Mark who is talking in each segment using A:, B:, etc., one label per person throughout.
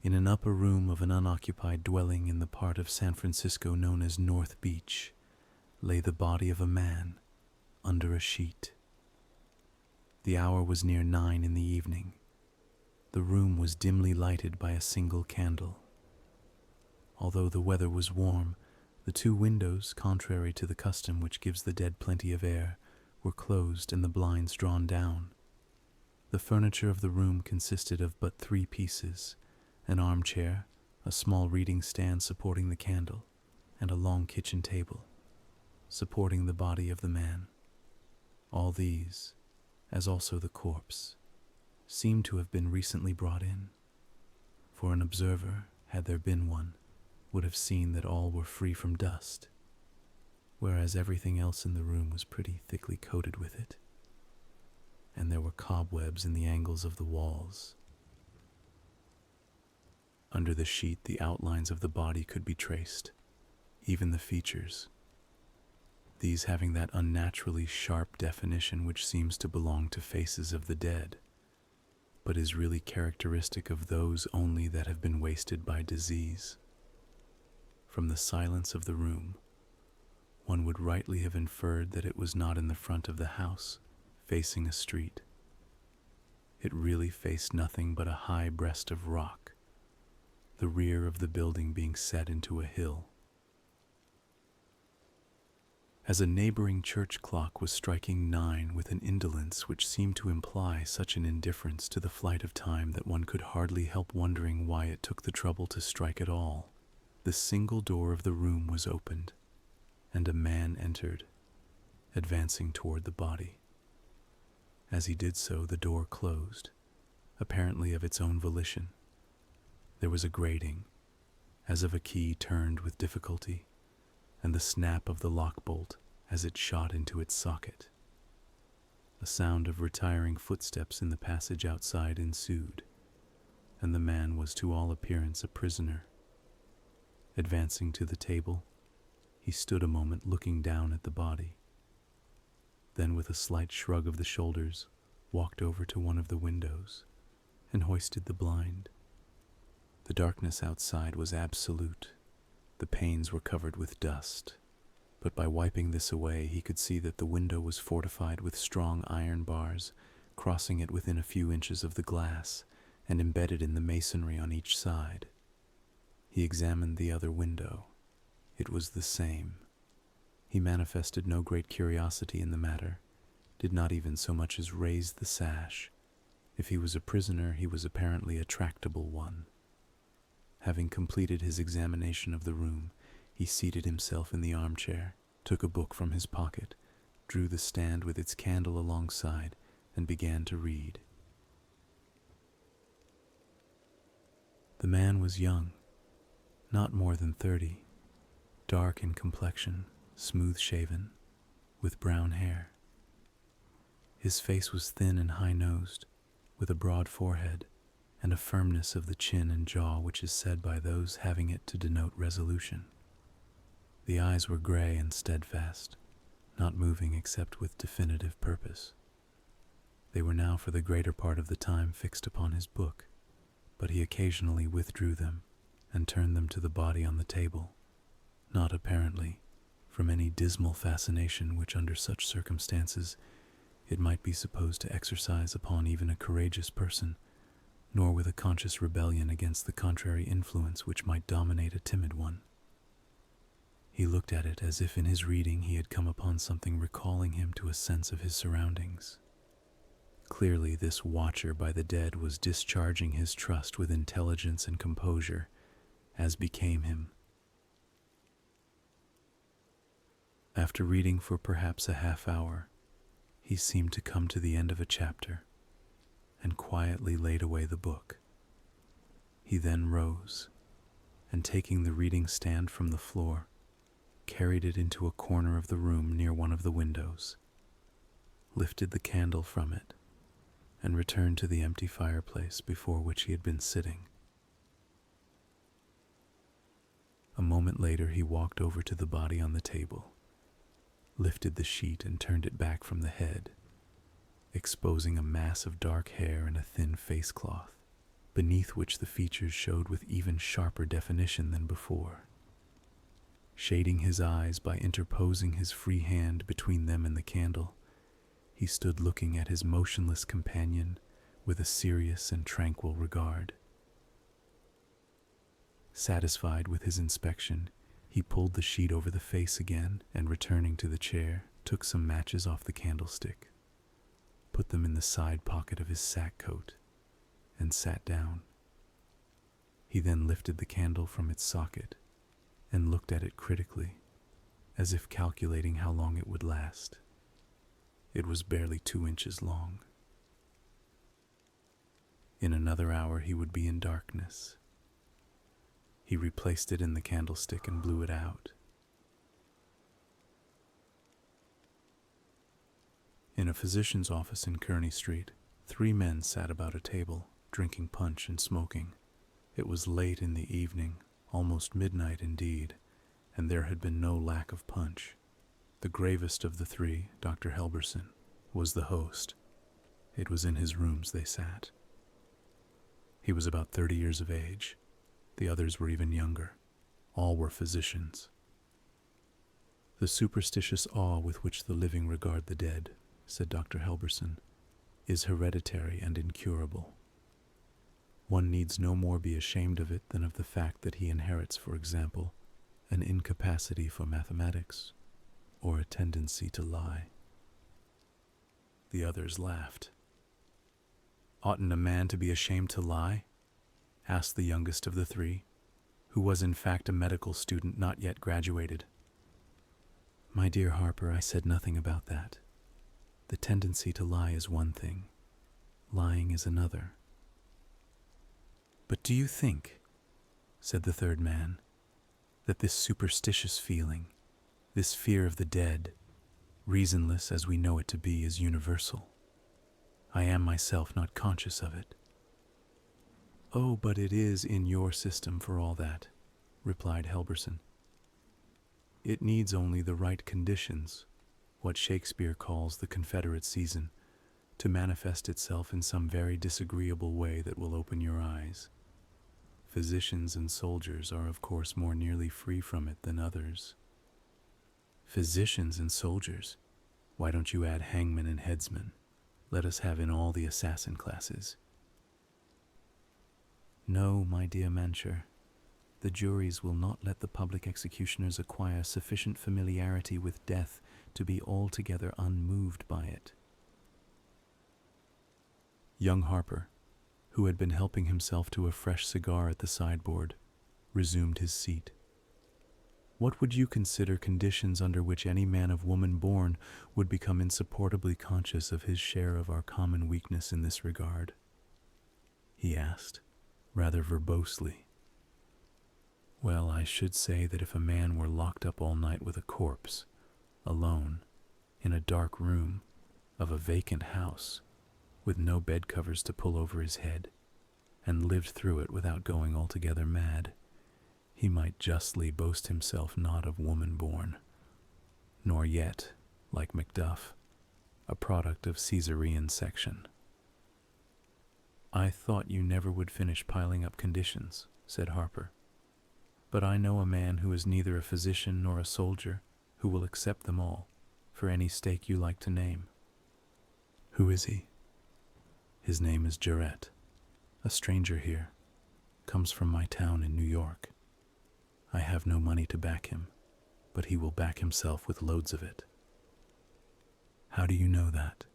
A: In an upper room of an unoccupied dwelling in the part of San Francisco known as North Beach, lay the body of a man under a sheet. The hour was near 9 in the evening. The room was dimly lighted by a single candle. Although the weather was warm, the 2 windows, contrary to the custom which gives the dead plenty of air, were closed and the blinds drawn down. The furniture of the room consisted of but 3 pieces: an armchair, a small reading stand supporting the candle, and a long kitchen table, supporting the body of the man. All these, as also the corpse, seemed to have been recently brought in, for an observer, had there been one, would have seen that all were free from dust, whereas everything else in the room was pretty thickly coated with it, and there were cobwebs in the angles of the walls. Under the sheet, the outlines of the body could be traced, even the features, these having that unnaturally sharp definition which seems to belong to faces of the dead, but is really characteristic of those only that have been wasted by disease. From the silence of the room, one would rightly have inferred that it was not in the front of the house, facing a street. It really faced nothing but a high breast of rock, the rear of the building being set into a hill. As a neighboring church clock was striking 9 with an indolence which seemed to imply such an indifference to the flight of time that one could hardly help wondering why it took the trouble to strike at all, the single door of the room was opened, and a man entered, advancing toward the body. As he did so, the door closed, apparently of its own volition. There was a grating, as of a key turned with difficulty, and the snap of the lock bolt as it shot into its socket. A sound of retiring footsteps in the passage outside ensued, and the man was to all appearance a prisoner. Advancing to the table, he stood a moment looking down at the body. Then, with a slight shrug of the shoulders, walked over to one of the windows and hoisted the blind. The darkness outside was absolute. The panes were covered with dust, but by wiping this away he could see that the window was fortified with strong iron bars, crossing it within a few inches of the glass and embedded in the masonry on each side. He examined the other window. It was the same. He manifested no great curiosity in the matter, did not even so much as raise the sash. If he was a prisoner, he was apparently a tractable one. Having completed his examination of the room, he seated himself in the armchair, took a book from his pocket, drew the stand with its candle alongside, and began to read. The man was young, not more than 30, dark in complexion, smooth-shaven, with brown hair. His face was thin and high-nosed, with a broad forehead, and a firmness of the chin and jaw which is said by those having it to denote resolution. The eyes were gray and steadfast, not moving except with definitive purpose. They were now for the greater part of the time fixed upon his book, but he occasionally withdrew them and turned them to the body on the table, not apparently from any dismal fascination which under such circumstances it might be supposed to exercise upon even a courageous person, nor with a conscious rebellion against the contrary influence which might dominate a timid one. He looked at it as if in his reading he had come upon something recalling him to a sense of his surroundings. Clearly, this watcher by the dead was discharging his trust with intelligence and composure, as became him. After reading for perhaps a half-hour, he seemed to come to the end of a chapter, and quietly laid away the book. He then rose, and taking the reading stand from the floor, carried it into a corner of the room near one of the windows, lifted the candle from it, and returned to the empty fireplace before which he had been sitting. A moment later he walked over to the body on the table, lifted the sheet and turned it back from the head, exposing a mass of dark hair and a thin face cloth, beneath which the features showed with even sharper definition than before. Shading his eyes by interposing his free hand between them and the candle, he stood looking at his motionless companion with a serious and tranquil regard. Satisfied with his inspection, he pulled the sheet over the face again and, returning to the chair, took some matches off the candlestick, put them in the side pocket of his sack coat, and sat down. He then lifted the candle from its socket and looked at it critically, as if calculating how long it would last. It was barely 2 inches long. In another hour he would be in darkness. He replaced it in the candlestick and blew it out. In a physician's office in Kearney Street, 3 men sat about a table, drinking punch and smoking. It was late in the evening, almost midnight indeed, and there had been no lack of punch. The gravest of the 3, Dr. Helberson, was the host. It was in his rooms they sat. He was about 30 years of age. The others were even younger. All were physicians. "The superstitious awe with which the living regard the dead," said Dr. Helberson, "is hereditary and incurable. One needs no more be ashamed of it than of the fact that he inherits, for example, an incapacity for mathematics or a tendency to lie." The others laughed. "Oughtn't a man to be ashamed to lie?" asked the youngest of the 3, who was in fact a medical student not yet graduated. "My dear Harper, I said nothing about that. The tendency to lie is one thing. Lying is another." "But do you think," said the 3rd man, "that this superstitious feeling, this fear of the dead, reasonless as we know it to be, is universal? I am myself not conscious of it." "Oh, but it is in your system for all that," replied Helberson. "It needs only the right conditions, what Shakespeare calls the Confederate season, to manifest itself in some very disagreeable way that will open your eyes. Physicians and soldiers are of course more nearly free from it than others." "Physicians and soldiers? Why don't you add hangmen and headsmen? Let us have in all the assassin classes." "No, my dear Mancher, the juries will not let the public executioners acquire sufficient familiarity with death to be altogether unmoved by it." Young Harper, who had been helping himself to a fresh cigar at the sideboard, resumed his seat. "What would you consider conditions under which any man of woman born would become insupportably conscious of his share of our common weakness in this regard?" he asked, rather verbosely. "Well, I should say that if a man were locked up all night with a corpse, alone, in a dark room of a vacant house, with no bed covers to pull over his head, and lived through it without going altogether mad, he might justly boast himself not of woman born, nor yet, like Macduff, a product of Caesarean section." "I thought you never would finish piling up conditions," said Harper. "But I know a man who is neither a physician nor a soldier who will accept them all, for any stake you like to name." "Who is he?" "His name is Jarrett, a stranger here, comes from my town in New York. I have no money to back him, but he will back himself with loads of it." "How do you know that?"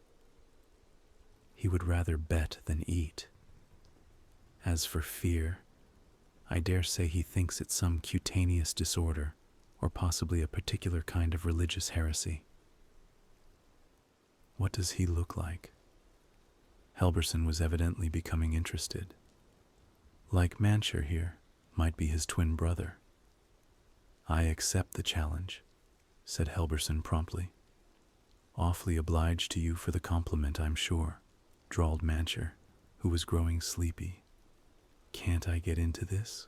A: "He would rather bet than eat. As for fear, I dare say he thinks it some cutaneous disorder, or possibly a particular kind of religious heresy." "What does he look like?" Helberson was evidently becoming interested. "Like Mancher here, might be his twin brother." "I accept the challenge," said Helberson promptly. "Awfully obliged to you for the compliment, I'm sure," drawled Mancher, who was growing sleepy. "Can't I get into this?"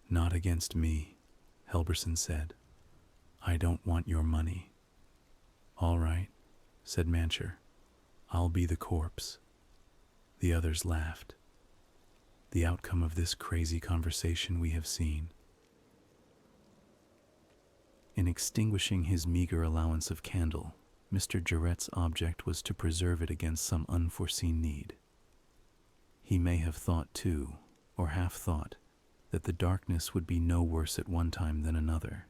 A: "Not against me," Helberson said. "I don't want your money." "All right," said Mancher. "I'll be the corpse." The others laughed. the outcome of this crazy conversation we have seen. In extinguishing his meager allowance of candle, Mr. Jarrett's object was to preserve it against some unforeseen need. He may have thought, too, or half thought, that the darkness would be no worse at one time than another,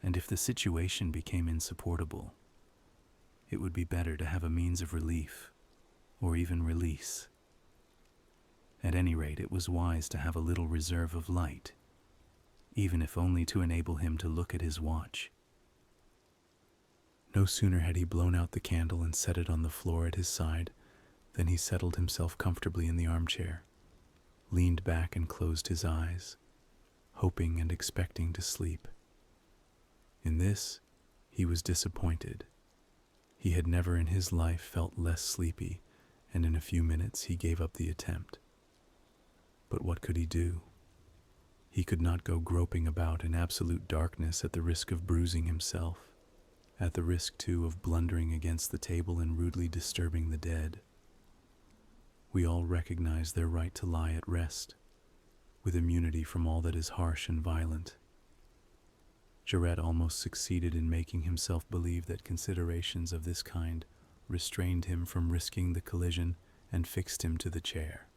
A: and if the situation became insupportable, it would be better to have a means of relief, or even release. At any rate, it was wise to have a little reserve of light, even if only to enable him to look at his watch. No sooner had he blown out the candle and set it on the floor at his side than he settled himself comfortably in the armchair, leaned back and closed his eyes, hoping and expecting to sleep. In this, he was disappointed. He had never in his life felt less sleepy, and in a few minutes he gave up the attempt. But what could he do? He could not go groping about in absolute darkness at the risk of bruising himself, at the risk, too, of blundering against the table and rudely disturbing the dead. We all recognize their right to lie at rest, with immunity from all that is harsh and violent. Jarrett almost succeeded in making himself believe that considerations of this kind restrained him from risking the collision and fixed him to the chair.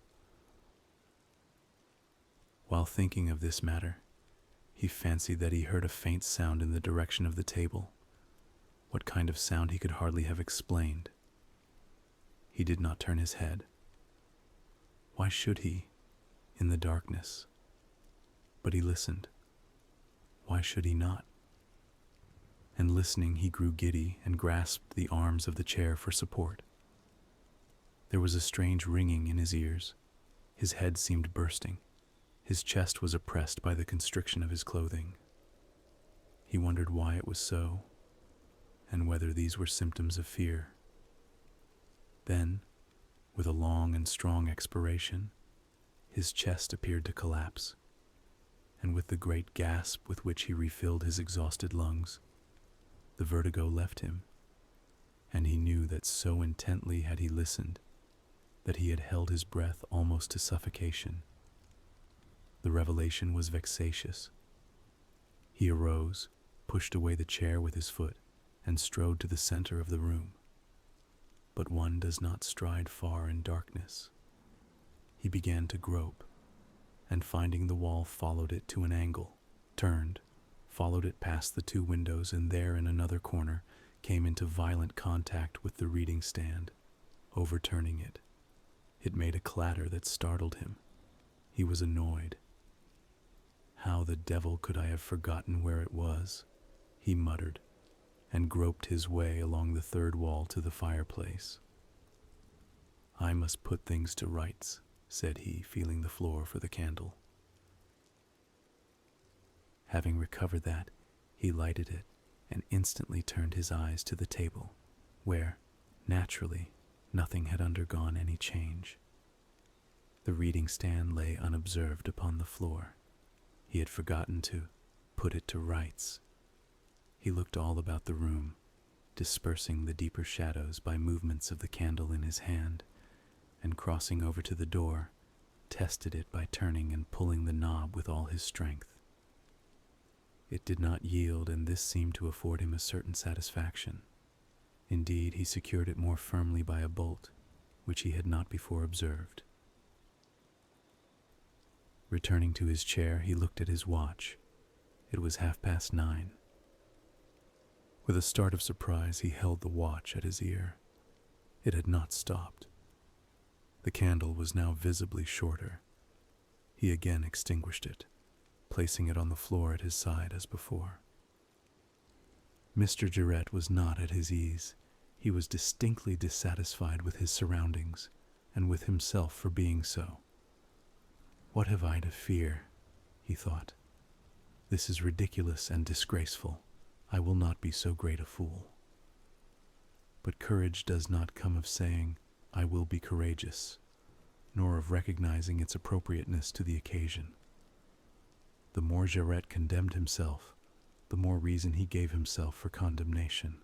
A: While thinking of this matter, he fancied that he heard a faint sound in the direction of the table. What kind of sound he could hardly have explained. He did not turn his head. Why should he, in the darkness? But he listened. Why should he not? And listening, he grew giddy and grasped the arms of the chair for support. There was a strange ringing in his ears. His head seemed bursting. His chest was oppressed by the constriction of his clothing. He wondered why it was so, and whether these were symptoms of fear. Then, with a long and strong expiration, his chest appeared to collapse, and with the great gasp with which he refilled his exhausted lungs, the vertigo left him, and he knew that so intently had he listened that he had held his breath almost to suffocation. The revelation was vexatious. He arose, pushed away the chair with his foot, and strode to the center of the room. But one does not stride far in darkness. He began to grope, and finding the wall followed it to an angle, turned, followed it past the two windows, and there in another corner came into violent contact with the reading stand, overturning it. It made a clatter that startled him. He was annoyed. How the devil could I have forgotten where it was? He muttered, and groped his way along the third wall to the fireplace. I must put things to rights, said he, feeling the floor for the candle. Having recovered that, he lighted it and instantly turned his eyes to the table, where, naturally, nothing had undergone any change. The reading stand lay unobserved upon the floor. He had forgotten to put it to rights. He looked all about the room, dispersing the deeper shadows by movements of the candle in his hand, and crossing over to the door, tested it by turning and pulling the knob with all his strength. It did not yield, and this seemed to afford him a certain satisfaction. Indeed, he secured it more firmly by a bolt, which he had not before observed. Returning to his chair, he looked at his watch. It was 9:30. With a start of surprise, he held the watch at his ear. It had not stopped. The candle was now visibly shorter. He again extinguished it, placing it on the floor at his side as before. Mr. Jarrett was not at his ease. He was distinctly dissatisfied with his surroundings, and with himself for being so. What have I to fear? He thought. This is ridiculous and disgraceful. I will not be so great a fool. But courage does not come of saying, I will be courageous, nor of recognizing its appropriateness to the occasion. The more Jarrett condemned himself, the more reason he gave himself for condemnation.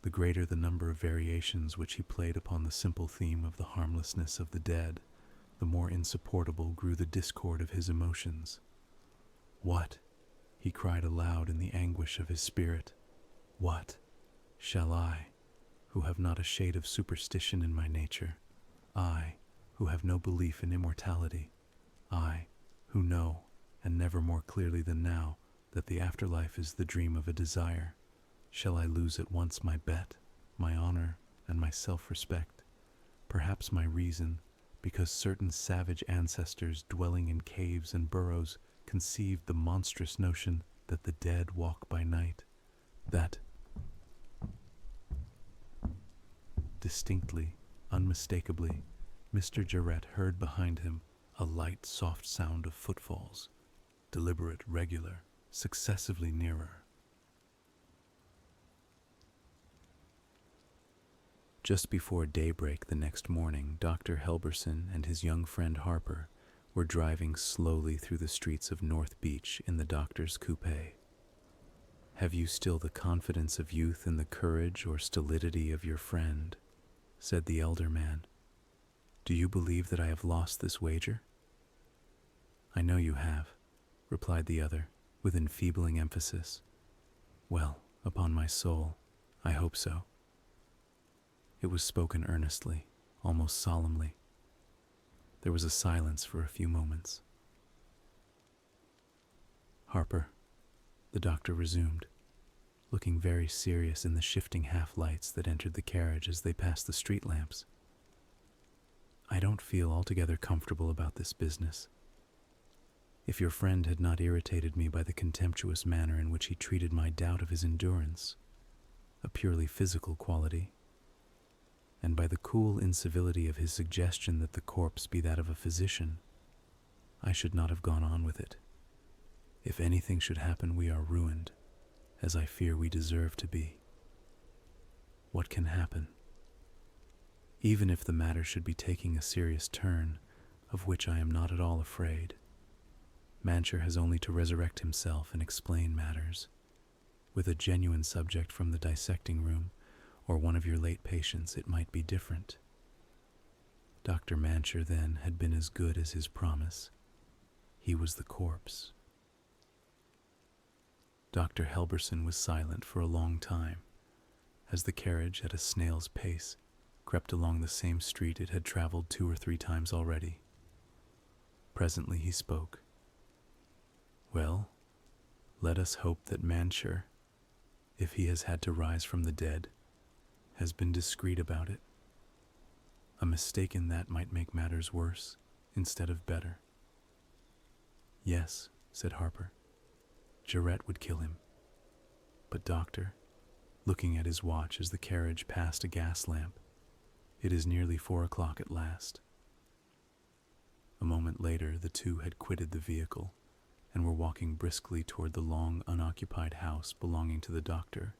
A: The greater the number of variations which he played upon the simple theme of the harmlessness of the dead, the more insupportable grew the discord of his emotions. "What?" he cried aloud in the anguish of his spirit. "What shall I, who have not a shade of superstition in my nature, I, who have no belief in immortality, I, who know, and never more clearly than now, that the afterlife is the dream of a desire, shall I lose at once my bet, my honor, and my self-respect, perhaps my reason, because certain savage ancestors dwelling in caves and burrows conceived the monstrous notion that the dead walk by night, that distinctly, unmistakably, Mr. Jarrett heard behind him a light, soft sound of footfalls, deliberate, regular, successively nearer. Just before daybreak the next morning, Dr. Helberson and his young friend Harper were driving slowly through the streets of North Beach in the doctor's coupe. "Have you still the confidence of youth and the courage or stolidity of your friend?" said the elder man. "Do you believe that I have lost this wager?" "I know you have," replied the other, with enfeebling emphasis. "Well, upon my soul, I hope so." It was spoken earnestly, almost solemnly. There was a silence for a few moments. "Harper," the doctor resumed, looking very serious in the shifting half-lights that entered the carriage as they passed the street lamps, "I don't feel altogether comfortable about this business. If your friend had not irritated me by the contemptuous manner in which he treated my doubt of his endurance, a purely physical quality, and by the cool incivility of his suggestion that the corpse be that of a physician, I should not have gone on with it. If anything should happen, we are ruined, as I fear we deserve to be. What can happen? Even if the matter should be taking a serious turn, of which I am not at all afraid, Mancher has only to resurrect himself and explain matters. With a genuine subject from the dissecting room, or one of your late patients, it might be different." Dr. Mancher, then, had been as good as his promise. He was the corpse. Dr. Helberson was silent for a long time, as the carriage, at a snail's pace, crept along the same street it had traveled 2 or 3 times already. Presently he spoke. "Well, let us hope that Mancher, if he has had to rise from the dead, has been discreet about it. A mistake in that might make matters worse instead of better." "Yes," said Harper, "Jarrett would kill him. But, doctor," looking at his watch as the carriage passed a gas lamp, "it is nearly 4 o'clock at last." A moment later the two had quitted the vehicle and were walking briskly toward the long unoccupied house belonging to the doctor,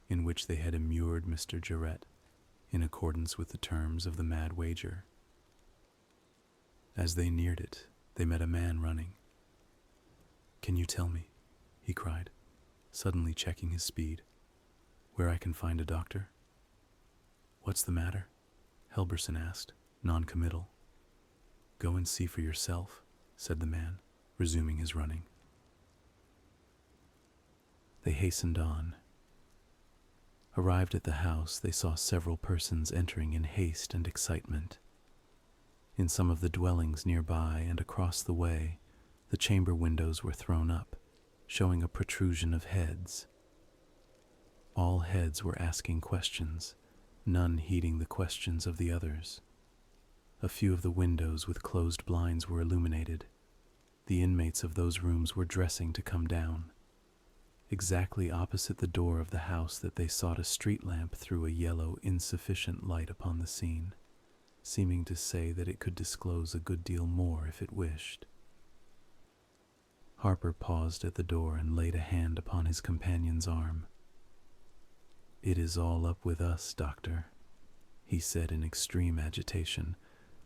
A: in which they had immured Mr. Jarrett, in accordance with the terms of the mad wager. As they neared it, they met a man running. "Can you tell me," he cried, suddenly checking his speed, "where I can find a doctor?" "What's the matter?" Helberson asked, non-committal. "Go and see for yourself," said the man, resuming his running. They hastened on. Arrived at the house, they saw several persons entering in haste and excitement. In some of the dwellings nearby and across the way, the chamber windows were thrown up, showing a protrusion of heads. All heads were asking questions, none heeding the questions of the others. A few of the windows with closed blinds were illuminated. The inmates of those rooms were dressing to come down. Exactly opposite the door of the house that they sought, a street lamp threw a yellow, insufficient light upon the scene, seeming to say that it could disclose a good deal more if it wished. Harper paused at the door and laid a hand upon his companion's arm. "It is all up with us, doctor," he said in extreme agitation,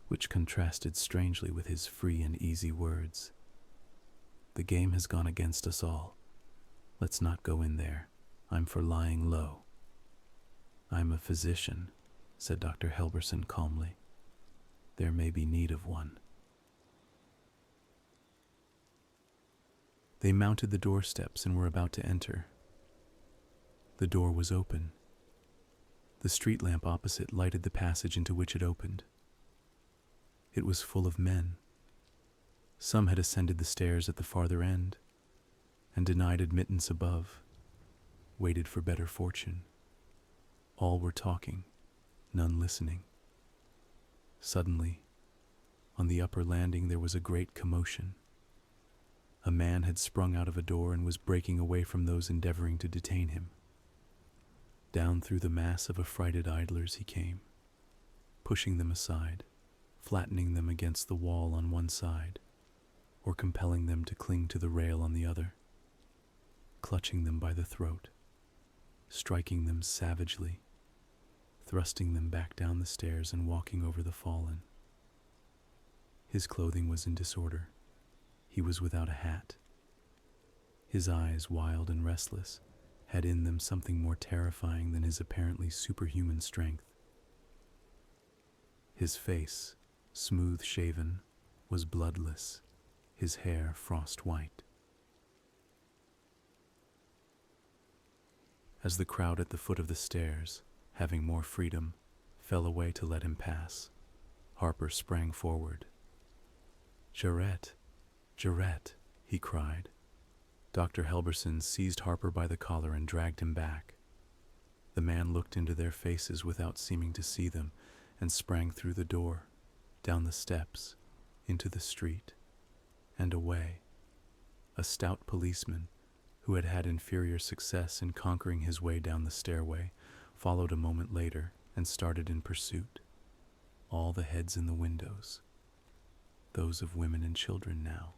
A: which contrasted strangely with his free and easy words. "The game has gone against us all. Let's not go in there. I'm for lying low." "I'm a physician," said Dr. Helberson calmly. "There may be need of one." They mounted the doorsteps and were about to enter. The door was open. The street lamp opposite lighted the passage into which it opened. It was full of men. Some had ascended the stairs at the farther end, and denied admittance above, waited for better fortune. All were talking, none listening. Suddenly, on the upper landing there was a great commotion. A man had sprung out of a door and was breaking away from those endeavoring to detain him. Down through the mass of affrighted idlers he came, pushing them aside, flattening them against the wall on one side, or compelling them to cling to the rail on the other, clutching them by the throat, striking them savagely, thrusting them back down the stairs and walking over the fallen. His clothing was in disorder. He was without a hat. His eyes, wild and restless, had in them something more terrifying than his apparently superhuman strength. His face, smooth-shaven, was bloodless, his hair frost-white. As the crowd at the foot of the stairs, having more freedom, fell away to let him pass, Harper sprang forward. "Jarrett, Jarrett," he cried. Dr. Helberson seized Harper by the collar and dragged him back. The man looked into their faces without seeming to see them and sprang through the door, down the steps, into the street, and away. A stout policeman, who had had inferior success in conquering his way down the stairway, followed a moment later and started in pursuit. All the heads in the windows, those of women and children now,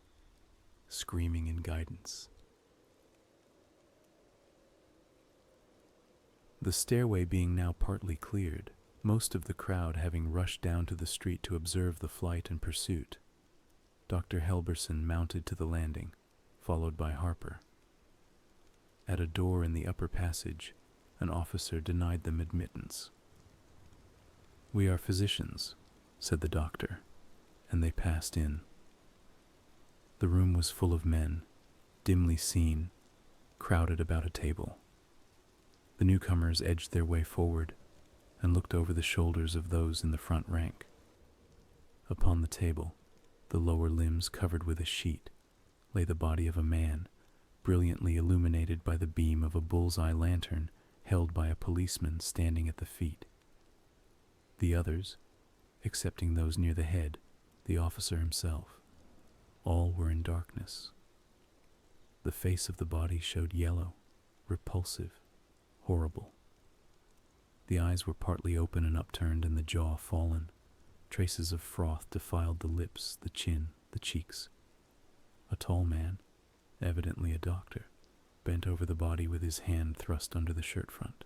A: screaming in guidance. The stairway being now partly cleared, most of the crowd having rushed down to the street to observe the flight and pursuit, Dr. Helberson mounted to the landing, followed by Harper. At a door in the upper passage, an officer denied them admittance. "We are physicians," said the doctor, and they passed in. The room was full of men, dimly seen, crowded about a table. The newcomers edged their way forward and looked over the shoulders of those in the front rank. Upon the table, the lower limbs covered with a sheet, lay the body of a man, brilliantly illuminated by the beam of a bull's-eye lantern held by a policeman standing at the feet. The others, excepting those near the head, the officer himself, all were in darkness. The face of the body showed yellow, repulsive, horrible. The eyes were partly open and upturned and the jaw fallen. Traces of froth defiled the lips, the chin, the cheeks. A tall man, evidently a doctor, bent over the body with his hand thrust under the shirt front.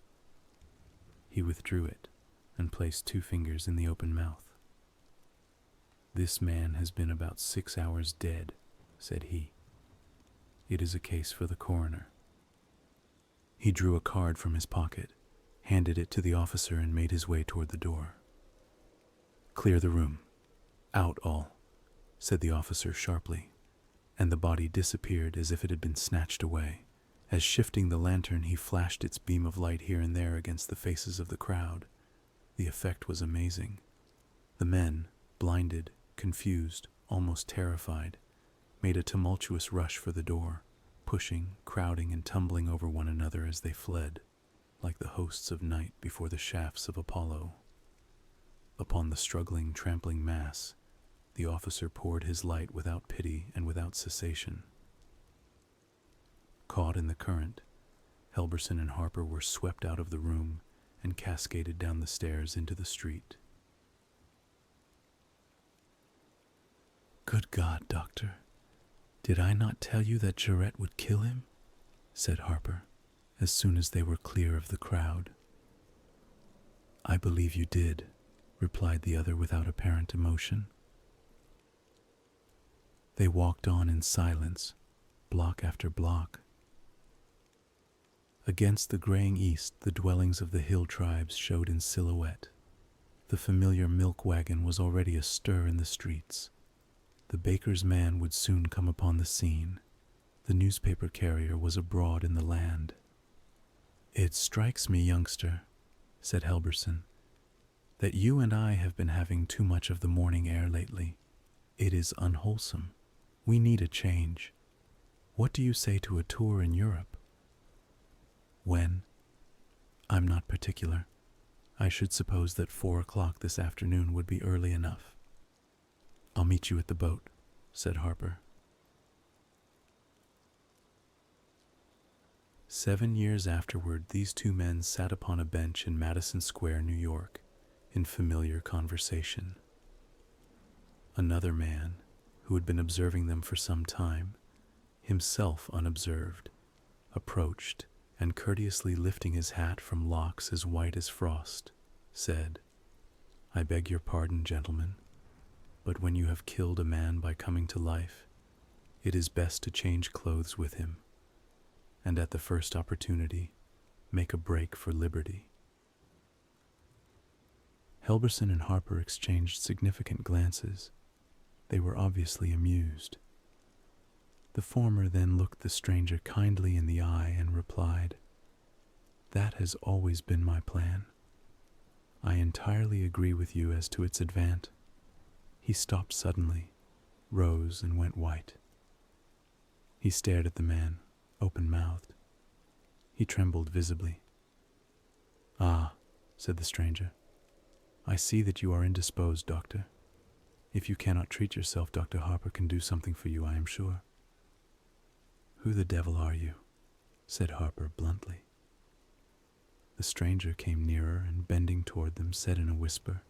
A: He withdrew it and placed 2 fingers in the open mouth. "This man has been about 6 hours dead," said he. "It is a case for the coroner." He drew a card from his pocket, handed it to the officer, and made his way toward the door. "Clear the room. Out all," said the officer sharply, and the body disappeared as if it had been snatched away. As shifting the lantern, he flashed its beam of light here and there against the faces of the crowd. The effect was amazing. The men, blinded, confused, almost terrified, made a tumultuous rush for the door, pushing, crowding, and tumbling over one another as they fled, like the hosts of night before the shafts of Apollo. Upon the struggling, trampling mass, the officer poured his light without pity and without cessation. Caught in the current, Helberson and Harper were swept out of the room and cascaded down the stairs into the street. "Good God, Doctor, did I not tell you that Jarrett would kill him?" said Harper, as soon as they were clear of the crowd. "I believe you did," replied the other without apparent emotion. They walked on in silence, block after block. Against the graying east, the dwellings of the hill tribes showed in silhouette. The familiar milk wagon was already astir in the streets. The baker's man would soon come upon the scene. The newspaper carrier was abroad in the land. "It strikes me, youngster," said Helberson, "that you and I have been having too much of the morning air lately. It is unwholesome. We need a change. What do you say to a tour in Europe?" "When?" "I'm not particular. I should suppose that 4 o'clock this afternoon would be early enough." "I'll meet you at the boat," said Harper. 7 years afterward, these two men sat upon a bench in Madison Square, New York, in familiar conversation. Another man, who had been observing them for some time, himself unobserved, approached, and courteously lifting his hat from locks as white as frost, said, "I beg your pardon, gentlemen, but when you have killed a man by coming to life, it is best to change clothes with him, and at the first opportunity, make a break for liberty." Helberson and Harper exchanged significant glances. They were obviously amused. The former then looked the stranger kindly in the eye and replied, "That has always been my plan. I entirely agree with you as to its advent." He stopped suddenly, rose, and went white. He stared at the man, open-mouthed. He trembled visibly. "Ah," said the stranger, "I see that you are indisposed, doctor. If you cannot treat yourself, Dr. Harper can do something for you, I am sure." "Who the devil are you?" said Harper bluntly. The stranger came nearer and, bending toward them, said in a whisper,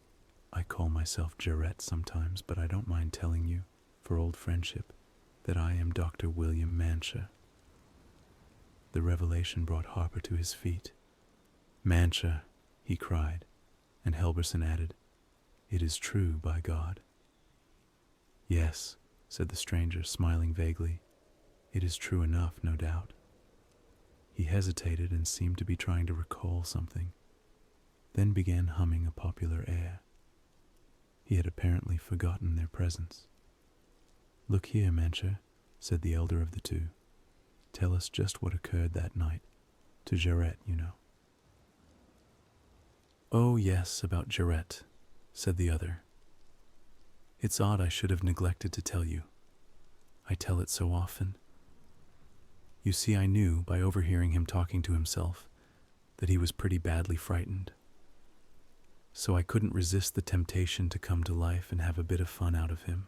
A: "I call myself Jarrett sometimes, but I don't mind telling you, for old friendship, that I am Dr. William Mancha." The revelation brought Harper to his feet. "Mancha," he cried, and Helberson added, "It is true, by God." "Yes," said the stranger, smiling vaguely, "it is true enough, no doubt." He hesitated and seemed to be trying to recall something, then began humming a popular air. He had apparently forgotten their presence. "Look here, Mancha," said the elder of the two. "Tell us just what occurred that night. To Jarrett, you know." "Oh, yes, about Jarrett," said the other. "It's odd I should have neglected to tell you. I tell it so often. You see, I knew, by overhearing him talking to himself, that he was pretty badly frightened. So I couldn't resist the temptation to come to life and have a bit of fun out of him.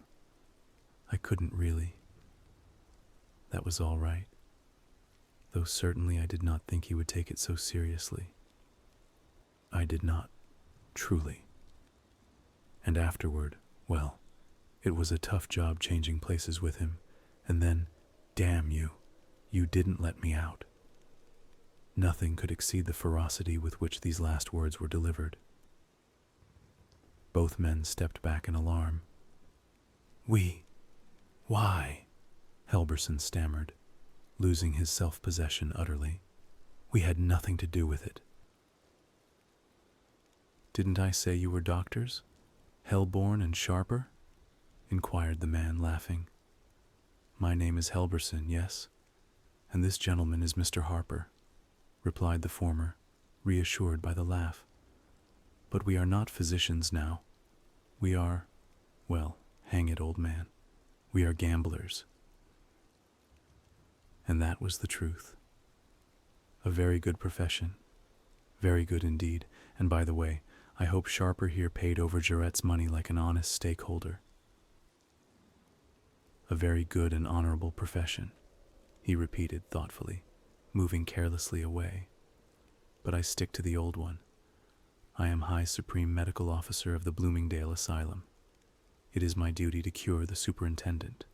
A: I couldn't really. That was all right, though certainly I did not think he would take it so seriously. I did not, truly. And afterward, well, it was a tough job changing places with him, and then, damn you, you didn't let me out." Nothing could exceed the ferocity with which these last words were delivered. Both men stepped back in alarm. Why?" Helberson stammered, losing his self-possession utterly. "We had nothing to do with it." "Didn't I say you were doctors? Hellborn and Sharper?" inquired the man, laughing. "My name is Helberson, yes, and this gentleman is Mr. Harper," replied the former, reassured by the laugh. "But we are not physicians now. We are, well, hang it, old man, we are gamblers." And that was the truth. A very good profession. Very good indeed, and by the way, I hope Sharper here paid over Jarrett's money like an honest stakeholder. A very good and honorable profession, he repeated thoughtfully, moving carelessly away. But I stick to the old one. I am High Supreme Medical Officer of the Bloomingdale Asylum. It is my duty to cure the superintendent.